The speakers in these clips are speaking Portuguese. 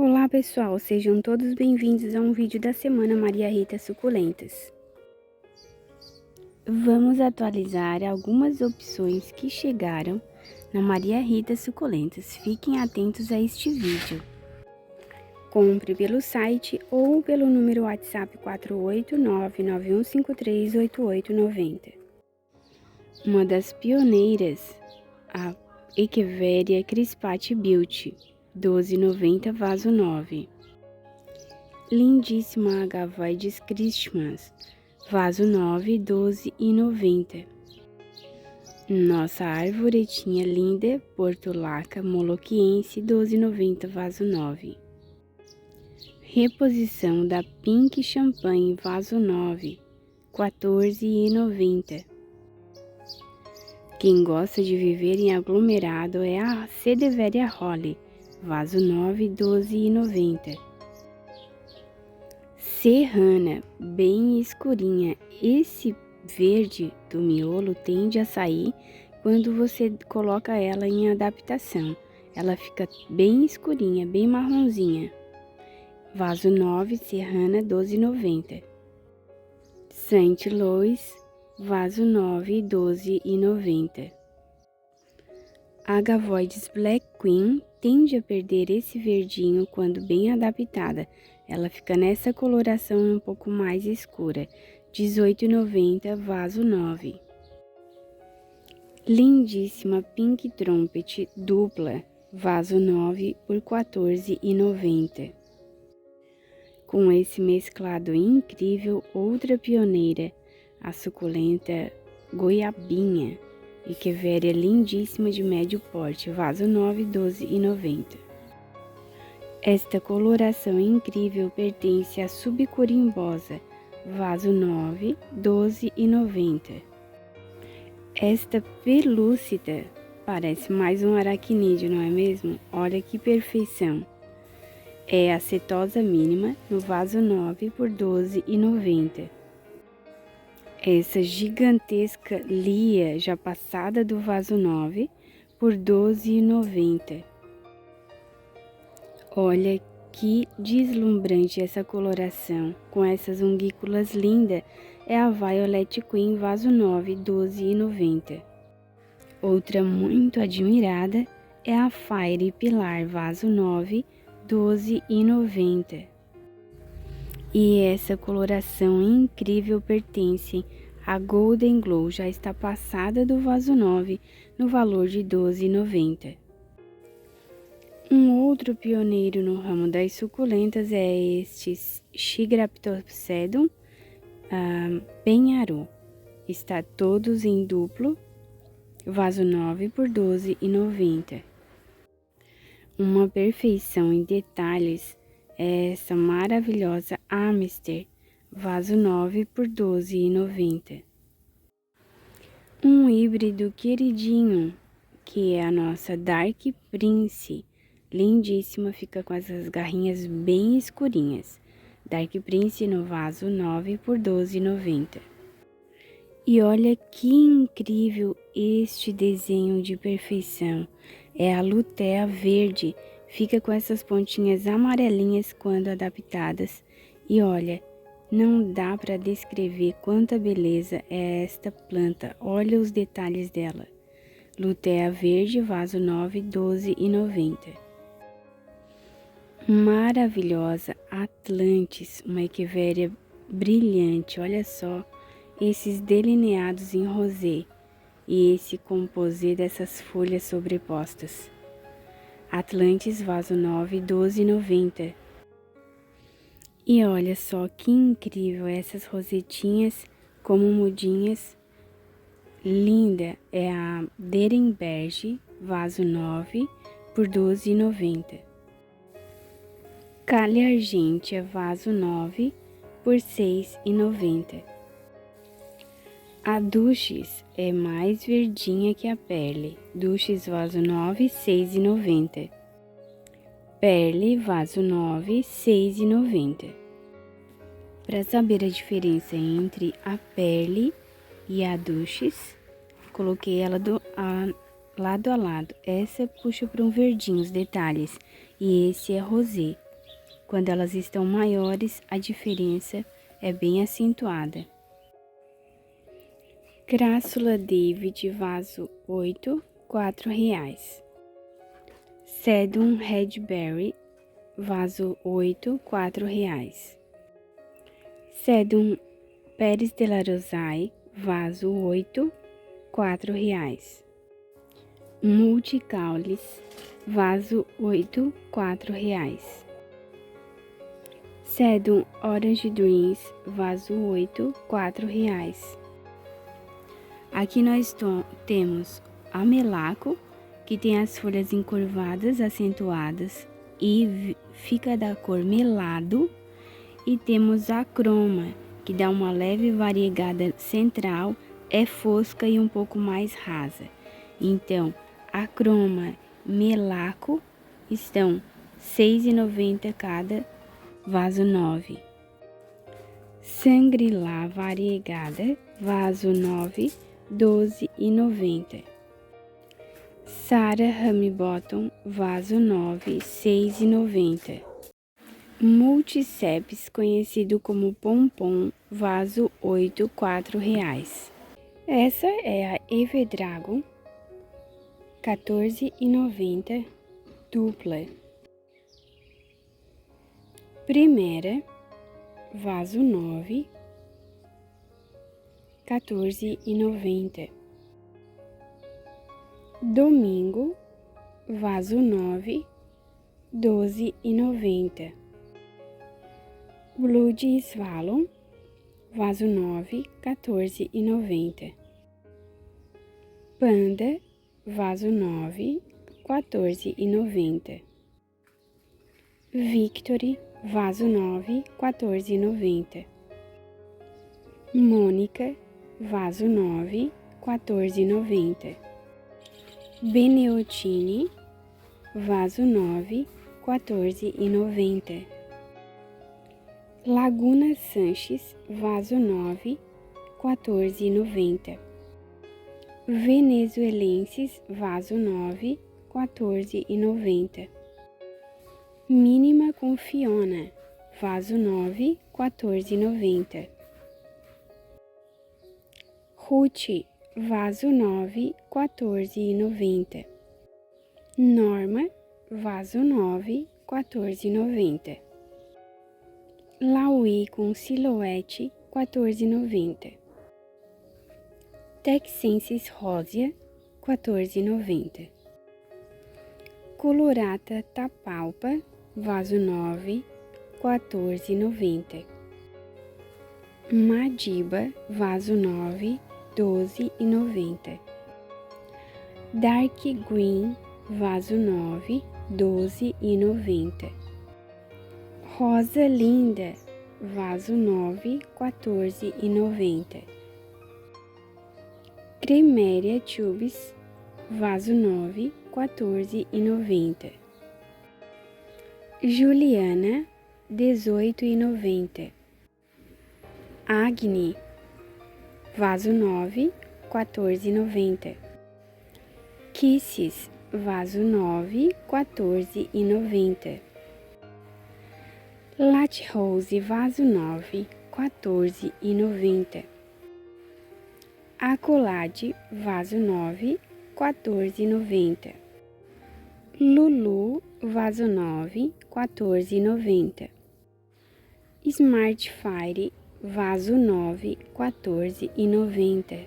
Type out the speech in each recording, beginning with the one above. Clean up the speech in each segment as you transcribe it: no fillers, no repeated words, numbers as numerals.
Olá pessoal, sejam todos bem-vindos a um vídeo da semana Maria Rita Suculentas. Vamos atualizar algumas opções que chegaram na Maria Rita Suculentas. Fiquem atentos a este vídeo. Compre pelo site ou pelo número WhatsApp 48991538890. Uma das pioneiras, a Echeveria crispate Beauty, 12,90 vaso 9. Lindíssima Agavoides Christmas, vaso 9, 12,90. Nossa arvoretinha linda, portulaca moloquiense, 12,90 vaso 9. Reposição da Pink Champagne, vaso 9, 14,90. Quem gosta de viver em aglomerado é a Sedeveria Holly, vaso 9, 12,90. Serrana, bem escurinha. Esse verde do miolo tende a sair quando você coloca ela em adaptação. Ela fica bem escurinha, bem marronzinha. Vaso 9, Serrana, 12,90. Saint Louis, vaso 9, 12,90. Agavoides Black Queen tende a perder esse verdinho quando bem adaptada. Ela fica nessa coloração um pouco mais escura, 18,90 vaso 9. Lindíssima Pink Trumpet dupla, vaso 9 por 14,90. Com esse mesclado incrível, outra pioneira, a suculenta Goiabinha, Echeveria lindíssima de médio porte, vaso 9, 12,90. Esta coloração incrível pertence à subcorimbosa, vaso 9, 12,90. Esta pelúcida parece mais um aracnídeo, não é mesmo? Olha que perfeição! É a setosa mínima no vaso 9 por 12,90. Essa gigantesca lia já passada do vaso 9 por 12,90. Olha que deslumbrante essa coloração, com essas unguículas lindas, é a Violet Queen vaso 9, 12,90. Outra muito admirada é a Fire Pilar vaso 9, 12,90. E essa coloração incrível pertence a Golden Glow, já está passada do vaso 9 no valor de 12,90. Um outro pioneiro no ramo das suculentas é este Chigraptopsedum Penharu. Está todos em duplo, vaso 9 por 12,90. Uma perfeição em detalhes é essa maravilhosa Amister, vaso 9 por 12,90. Um híbrido queridinho, que é a nossa Dark Prince, lindíssima, fica com essas garrinhas bem escurinhas. Dark Prince no vaso 9 por 12,90. E olha que incrível este desenho de perfeição. É a Lutea verde, fica com essas pontinhas amarelinhas quando adaptadas. E olha, não dá para descrever quanta beleza é esta planta. Olha os detalhes dela. Lutea verde, vaso 9, 12,90. Maravilhosa Atlantis, uma Echeveria brilhante. Olha só esses delineados em rosé e esse composê dessas folhas sobrepostas. Atlantis, vaso 9, 12,90. E olha só que incrível essas rosetinhas como mudinhas. Linda é a Derenberg, vaso 9 por 12,90. Calha Argentea, vaso 9 por 6,90. A Duchess é mais verdinha que a Perle. Duchess, vaso 9, 6,90. Perle, vaso 9, 6,90. Para saber a diferença entre a Perle e a Duchess, coloquei ela lado a lado. Essa puxa para um verdinho os detalhes e esse é rosé. Quando elas estão maiores, a diferença é bem acentuada. Crassula David, vaso 8, R$ 4. Sedum Redberry, vaso 8, R$ 4. Sedum Pérez de la Rosaille, vaso 8, R$ 4. Multicaulis, vaso 8, R$ 4. Sedum Orange Dreams, vaso 8, R$ 4. Aqui nós temos a melaco, que tem as folhas encurvadas, acentuadas e fica da cor melado. E temos a croma, que dá uma leve variegada central, é fosca e um pouco mais rasa. Então, a croma melaco estão R$ 6,90 cada, vaso 9. Sangrila variegada, vaso 9, R$ 12,90. Sarah Ramibottom, vaso 9, R$ 6,90. Multiceps, conhecido como pompom, vaso 8, R$ 4. Essa é a Everdragon, R$ 14,90, dupla. Primeira, vaso 9, R$ 14,90. Domingo, vaso 9, R$ 12,90. Blood Swallow, vaso 9, R$ 14,90. Panda, vaso 9, R$ 14,90. Victory, vaso 9, R$ 14,90. Mônica, vaso 9, R$ 14,90. Beneotine, vaso 9, R$ 14,90. Laguna Sanches, vaso 9, R$ 14,90. Venezuelenses, vaso 9, R$ 14,90. Mínima com Fiona, vaso 9, R$ 14,90. Ruth, vaso 9, R$ 14,90. Norma, vaso 9, R$ 14,90. Laui com silhuete, R$ 14,90. Texensis Rósia, R$ 14,90. Colorata Tapalpa, vaso 9, R$ 14,90. Madiba, vaso 9, R$ 12,90. Dark Green, vaso 9, R$ 12,90. Rosa Linda, vaso 9, R$ 14,90. Creméria Tubes, vaso 9, R$ 14,90. Juliana, R$ 18,90. Agni, vaso 9, R$ 14,90. Kisses, vaso 9, R$ 14,90. Latte Rose, vaso 9, R$ 14,90. Acolade, vaso 9, R$ 14,90. Lulu, vaso 9, R$ 14,90. Smart Fire, vaso 9, R$ 14,90.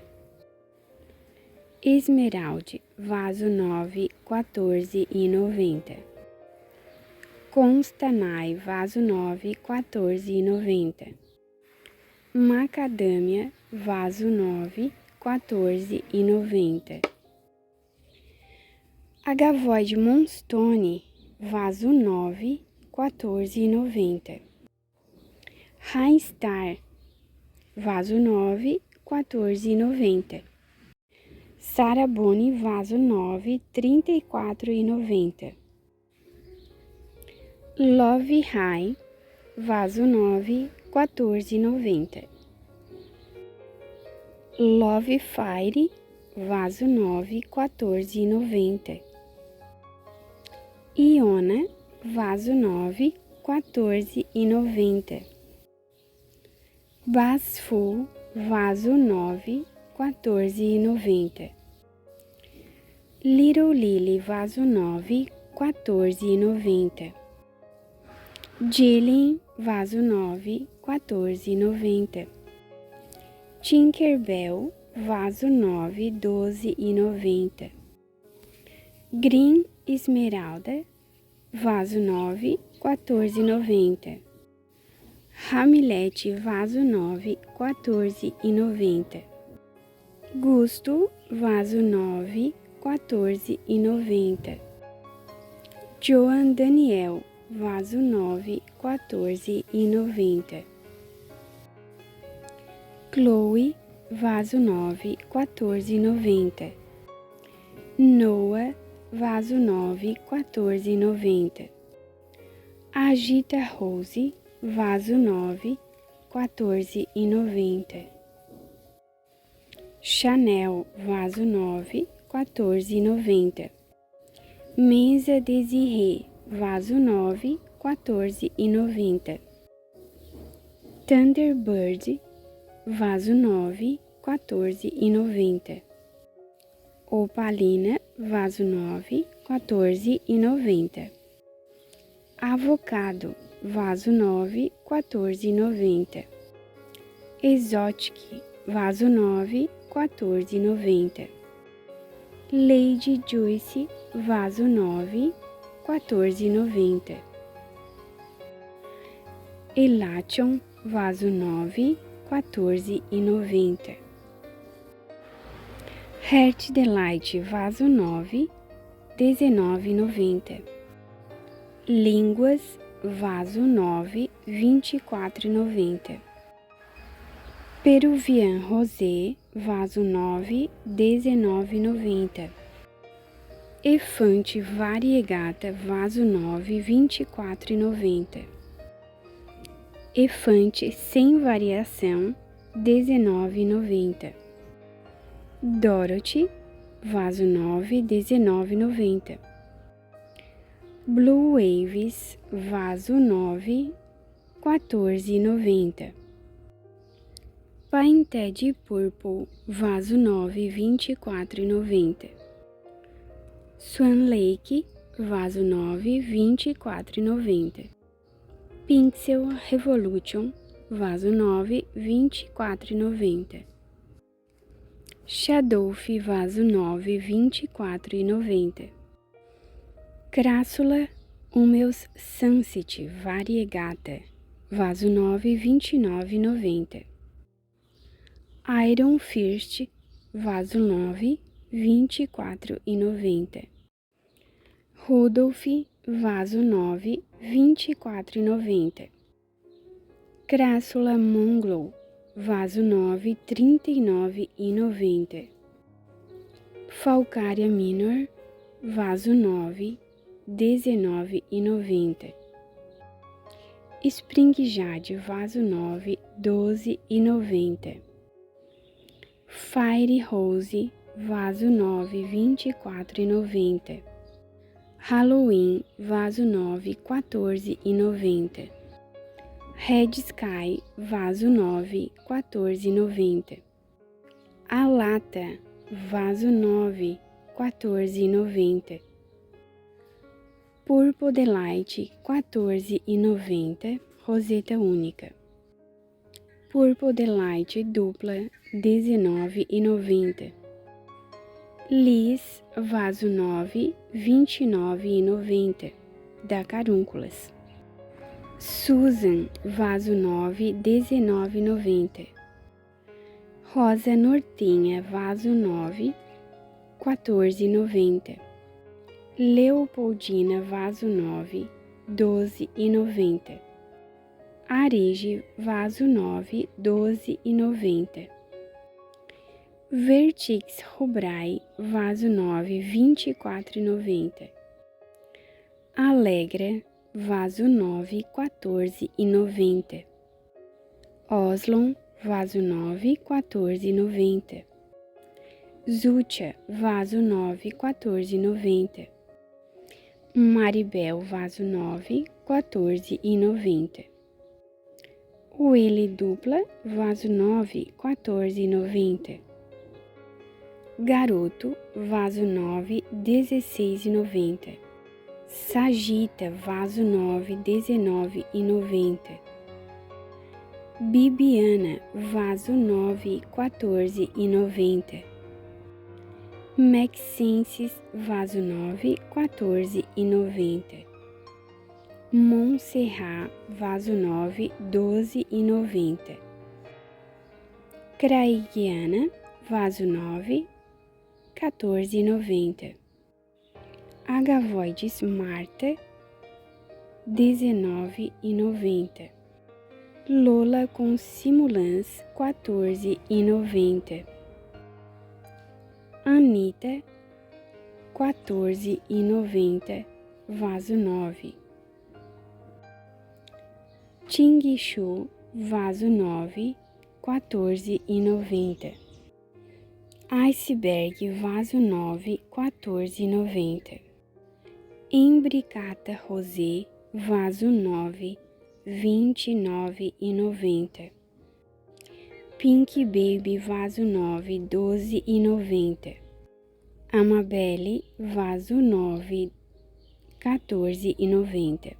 Esmeralda, vaso 9, R$ 14,90. Constanai, vaso 9, R$ 14,90. Macadâmia, vaso 9, R$ 14,90. Agavoide Moonstone, vaso 9, R$ 14,90. Rainstar, vaso 9, R$ 14,90. Sarabone, vaso 9, R$ 34,90. Love High, vaso 9, R$ 14,90. Love Fire, vaso 9, R$ 14,90. Iona, vaso 9, R$ 14,90. Basfu, vaso 9, 14,90. Little Lily, vaso 9, 14,90. Jillian, vaso 9, 14,90. Tinkerbell, vaso 9, 12,90. Green Esmeralda, vaso 9, 14,90. Hamlet, vaso 9, 14,90. Gusto, vaso 9, 14,90. Joan Daniel, vaso 9, 14,90. Chloe, vaso 9, 14,90. Noah, vaso 9, 14,90. Agita Rose, vaso 9, 14,90. Chanel, vaso 9, 14,90. Mesa Desirê, vaso 9, 14,90. Thunderbird, vaso 9, 14,90. Opalina, vaso 9, 14,90. Avocado, vaso 9, 14,90. Exotic, vaso 9, 14,90. Lady Joyce, vaso 9, 14,90. Elation, vaso 9, 14,90. Heart Delight, vaso 9, 19,90. Línguas, vaso 9, 24,90. Peruvian Rosé, vaso 9, 19,90. Elefante Variegata, vaso 9, 24,90. Elefante sem variação, 19,90. Dorothy, vaso 9, 19,90. Blue Waves, vaso 9, 14,90. Painted Purple, vaso 9, 24,90. Swan Lake, vaso 9, 24,90. Pixel Revolution, vaso 9, 24,90. Shadowf, vaso 9, 24,90. Crassula Humeus Sunset Variegata, vaso 9, 29,90. Iron First, vaso 9, 24,90. Rudolph, vaso 9, 24,90. Crassula Monglow, vaso 9, 39,90. Falcaria Minor, vaso 9, 19,90. Spring Jade, vaso 9, 12,90. Fire Rose, vaso 9, 24,90. Halloween, vaso 9, 14,90. Red Sky, vaso 9, 14,90. A Lata, vaso 9, 14,90. Purple Delight, 14,90, roseta única. Purple Delight dupla, 19,90. Liz, vaso 9, 29,90, da Carúnculas. Susan, vaso 9, 19,90. Rosa Nortinha, vaso 9, 14,90. Leopoldina, vaso 9, 12,90. Arige, vaso 9, 12,90. Vertix Rubrai, vaso 9, 24,90. Alegra, vaso 9, 14,90. Oslon, vaso 9, 14,90. Zutia, vaso 9, 14,90. Maribel, vaso 9, 14,90. Willy dupla, vaso 9, 14,90. Garoto, vaso 9, 16,90. Sagita, vaso 9, 19,90. Bibiana, vaso 9, 14,90. Maxensis, vaso 9, 14,90. Montserrat, vaso 9, 12,90. Craigiana, vaso 9, 14,90. Agavoides Marta, 19,90. Lola com simulãs, 14,90. Anitta, 14,90, vaso 9. Tinguichu, vaso 9, 14,90. Iceberg, vaso 9, 14,90. Imbricata Rosé, vaso 9, 29,90. Pink Baby, vaso 9, 12,90. Amabelle, vaso 9, 14,90.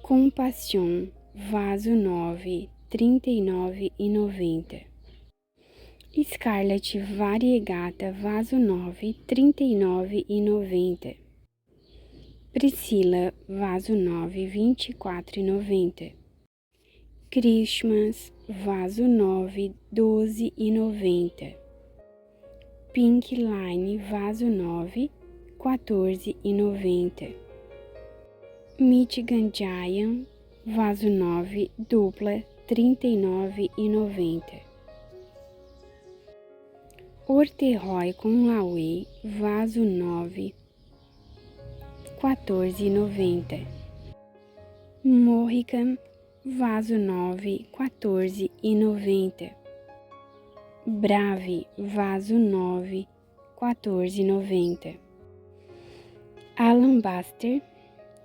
Compassion, vaso 9, 39,90. Scarlett Variegata, vaso 9, 39,90. Priscila, vaso 9, 24,90. Christmas, vaso 9, 12,90. Pink Line, vaso 9, 14,90. Michigan Giant, vaso 9, dupla, 39,90. Orteroy com Laue, vaso 9, 14,90. Morrigan, vaso 9, 14,90. Brave, vaso 9, 14,90. Alabaster,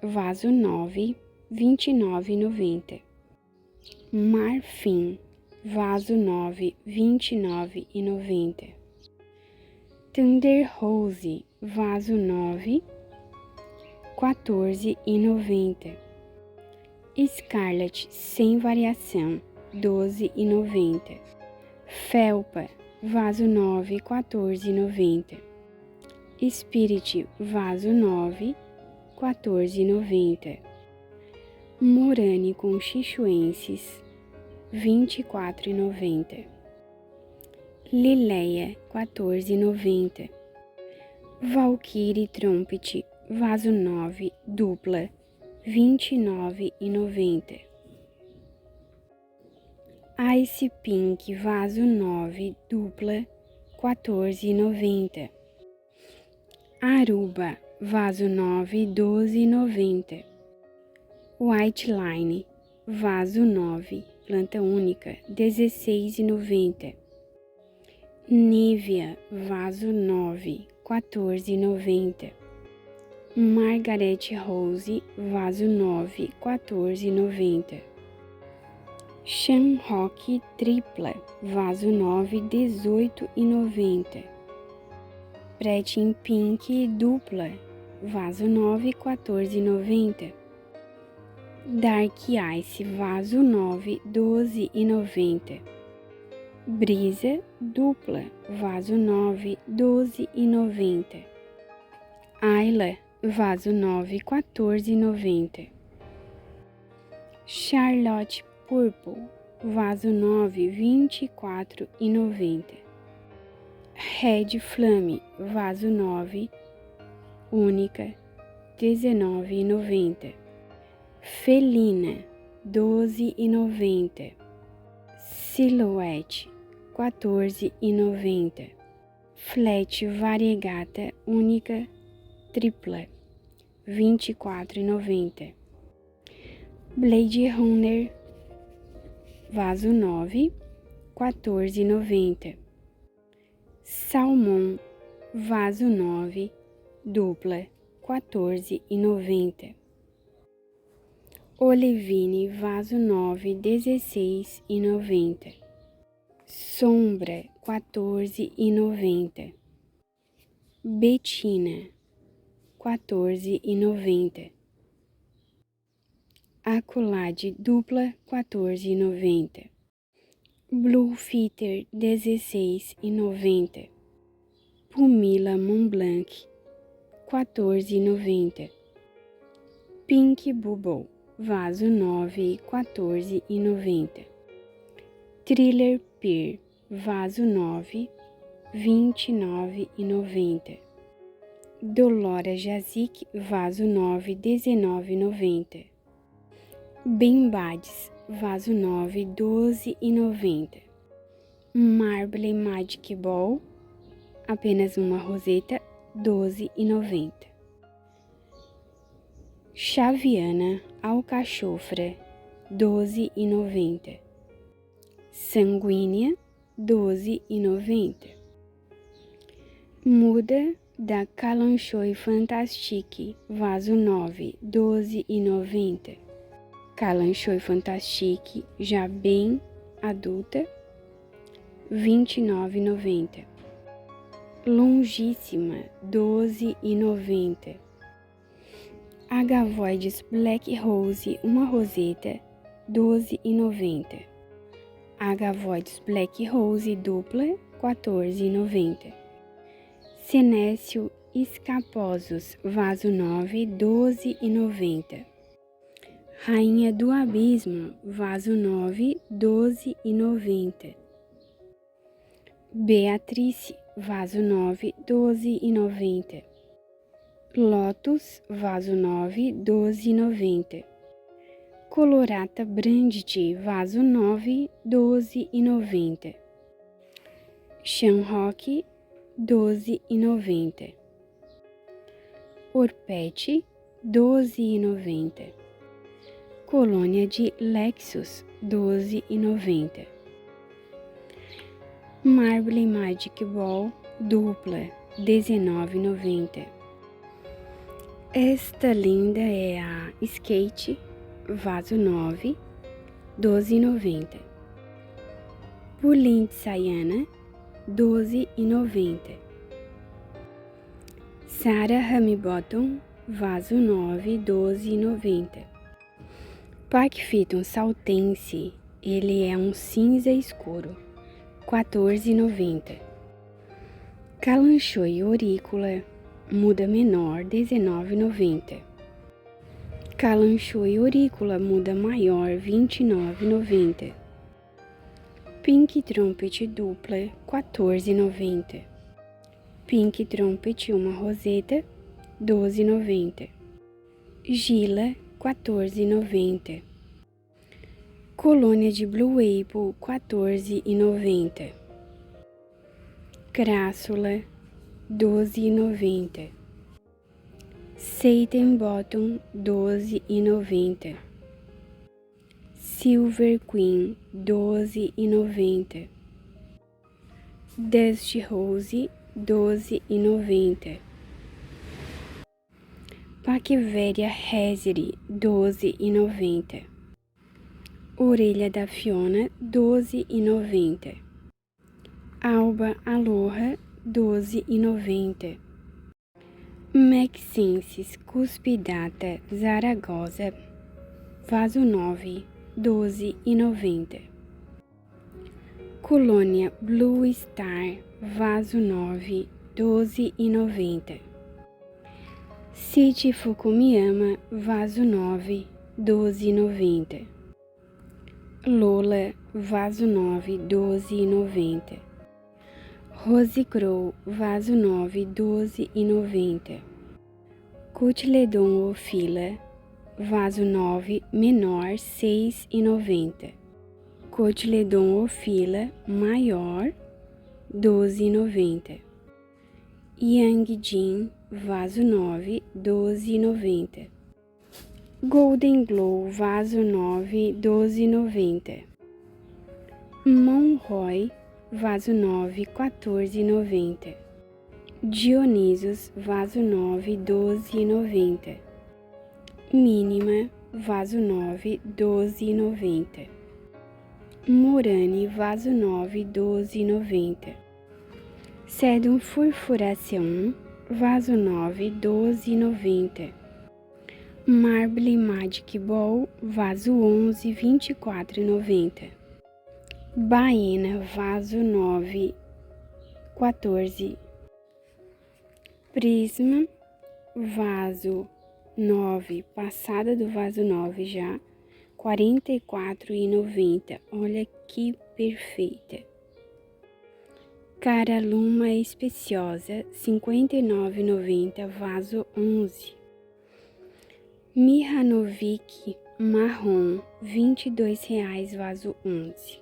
vaso 9, 29,90. Marfim, vaso 9, 29,90. Thunder Rose, vaso 9, 14,90. Scarlet sem variação, 12,90. Felpa, vaso 9, 14,90. Spirit, vaso 9, 14,90. Morane com Chichuenses, 24,90. Lileia, 14,90. Valkyrie Trumpet, vaso 9, dupla, 29,90. Ice Pink, vaso 9, dupla, 14,90. Aruba, vaso 9, 12,90. White Line, vaso 9, planta única, 16,90. Nivea, vaso 9, 14,90. Margaret Rose, vaso 9, 14,90. Shamrock tripla, vaso 9, 18,90. Pretty Pink dupla, vaso 9, 14,90. Dark Ice, vaso 9, 12,90. Brisa dupla, vaso 9, 12,90. Ayla, vaso 9, 14,90. Charlotte Purple, vaso 9, 24,90. Red Flame, vaso 9, única, 19,90. Felina, 12,90. Silhouette, 14,90. Flat Variegata única, tripla, 24,90. Blade Runner, vaso 9, 14,90. Salmão, vaso 9, dupla, 14,90. Olivine, vaso 9, R$16,90. Sombra, R$14,90. Betina, R$14,90. Acolade dupla, R$14,90. Blue Fitter, R$16,90. Pumila Montblanc, R$14,90. Pink Bubble, vaso 9, R$14,90. Thriller Pear, vaso 9, R$29,90. Dolora Jazic, vaso 9, R$19,90. Bembades, vaso 9, R$12,90. Marble Magic Ball, apenas uma roseta, R$12,90. Chaviana Alcachofra, R$12,90. Sanguínea, R$12,90. Muda da Kalanchoe Fantastique, vaso 9, R$12,90. Kalanchoe Fantastique, já bem adulta, R$29,90. Longíssima, R$12,90. Agavoides Black Rose, uma roseta, R$12,90. Agavoides Black Rose dupla, R$14,90. Senécio Escaposos, vaso 9, R$12,90. Rainha do Abismo, vaso 9, R$12,90. Beatrice, vaso 9, R$12,90. Lotus, vaso 9, R$12,90. Colorata Brandt, vaso 9, R$12,90. Shamrock, R$12,90. Orpete, R$12,90. Colônia de Lexus, R$12,90. Marble Magic Ball dupla, R$19,90. Esta linda é a Skate, vaso 9, R$12,90. Pulim de Sayana, R$12,90. Sarah Ramibottom, vaso 9, R$12,90. Pac Fiton Saltense, ele é um cinza escuro, R$14,90. Kalanchoe Aurícola, muda menor, R$19,90. Kalanchoe Aurícola, muda maior, R$29,90. Pink Trumpet dupla, R$14,90. Pink Trumpet, uma roseta, R$12,90. Gila, R$14,90. Colônia de Blue Apple, R$14,90. Crassula, R$12,90. Satin Bottom, R$12,90. Silver Queen, R$12,90. Dust Rose, R$12,90. Paquivéria Hezeri, R$12,90. Orelha da Fiona, R$12,90. Alba Aloha, R$12,90. Maxensis Cuspidata Zaragoza, vaso 9, R$12,90. Colônia Blue Star, vaso 9, R$12,90. City Fukuyama, vaso 9, R$12,90. Lola, vaso 9, R$12,90. Rose Crow, vaso 9, R$12,90. Cotyledon Ophylla, vaso 9, menor, R$6,90. Cotyledon Ophylla, maior, R$12,90. Yang Jin, vaso 9, R$12,90. Golden Glow, vaso 9, R$12,90. Monroy, vaso 9, R$14,90. Dionisos, vaso 9, R$12,90. Mínima, vaso 9, 12,90. Morane, vaso 9, 12,90. Sedum furfuraceum, vaso 9, 12,90. Marble Magic Ball, vaso 11, 24,90. Baena, vaso 9, 14. Prisma, vaso 9, passada do vaso 9 já, R$ 44,90. Olha que perfeita. Caraluma especiosa, R$ 59,90, vaso 11. Mihanovic marrom, R$ 22,00, vaso 11.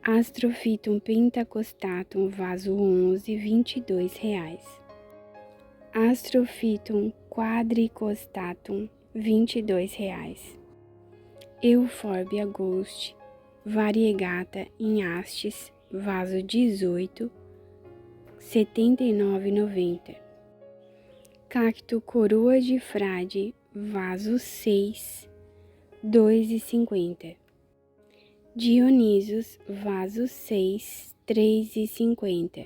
Astrophytum pentacostatum, vaso 11, R$ 22,00. Astrophytum quadricostatum, R$ 22,00. Euphorbia ghost, variegata em hastes, vaso 18, R$ 79,90. Cacto coroa de frade, vaso 6, R$ 2,50. Dionisos, vaso 6, R$ 3,50.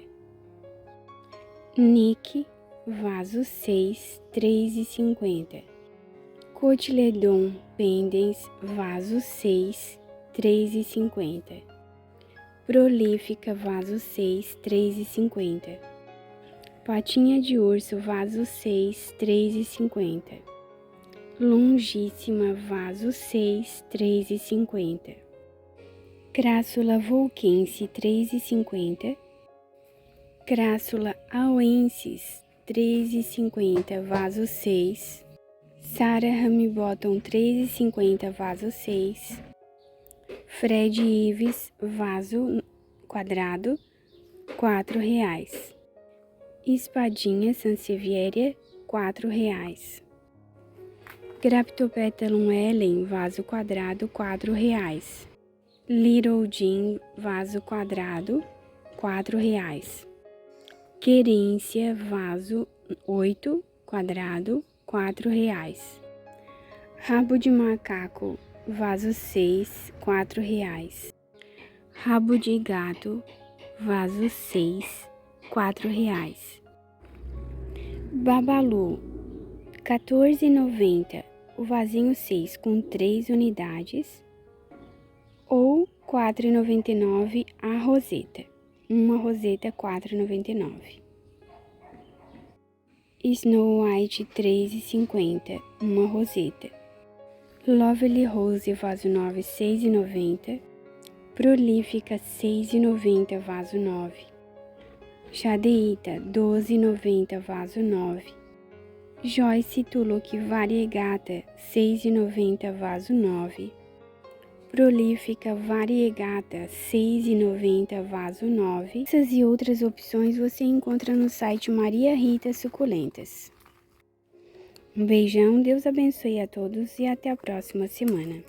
Nick, vaso 6, R$ 3,50. Cotiledon pendens, vaso 6, R$ 3,50. Prolífica, vaso 6, R$ 3,50. Patinha de urso, vaso 6, R$ 3,50. Longíssima, vaso 6, R$ 3,50. Crassula volquense, R$ 3,50. Crassula auensis, R$ 3,50, vaso 6. Sarah Ramibottom, R$ 3,50, vaso 6. Fred Ives, vaso quadrado, R$ 4,00. Espadinha Sansevieria, R$ 4,00. Graptopetalum Ellen, vaso quadrado, R$ 4,00. Little Jean, vaso quadrado, R$ 4,00. Querência, vaso 8, quadrado, R$ 4,00. Rabo de macaco, vaso 6, R$ 4,00. Rabo de gato, vaso 6, R$ 4,00. Babalu, R$ 14,90. O vasinho 6 com 3 unidades. Ou R$ 4,99 a roseta. Uma roseta R$ 4,99. Snow White, R$ 3,50. Uma roseta. Lovely Rose, vaso 9, R$ 6,90. Prolífica, R$ 6,90, vaso 9. Chadeíta, R$ 12,90, vaso 9. Joyce Tulloch variegata, R$ 6,90, vaso 9. Prolífica variegata, R$ 6,90, vaso 9. Essas e outras opções você encontra no site Maria Rita Suculentas. Um beijão, Deus abençoe a todos e até a próxima semana.